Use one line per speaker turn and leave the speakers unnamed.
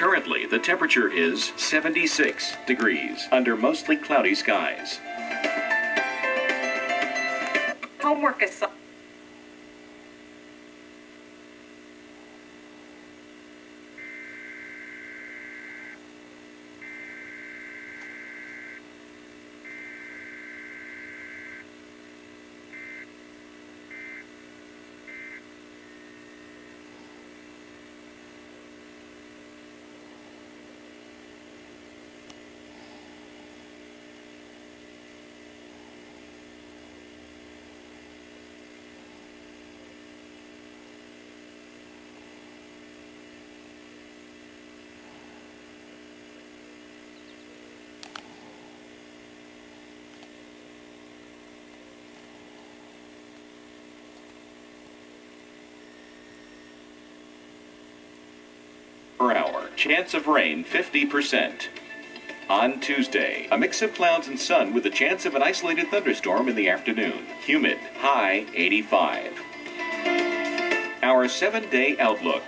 Currently, the temperature is 76 degrees under mostly cloudy skies.
Homework assignment.
Per hour. Chance of rain 50%. On Tuesday, a mix of clouds and sun with a chance of an isolated thunderstorm in the afternoon. Humid, high 85. Our 7-day outlook.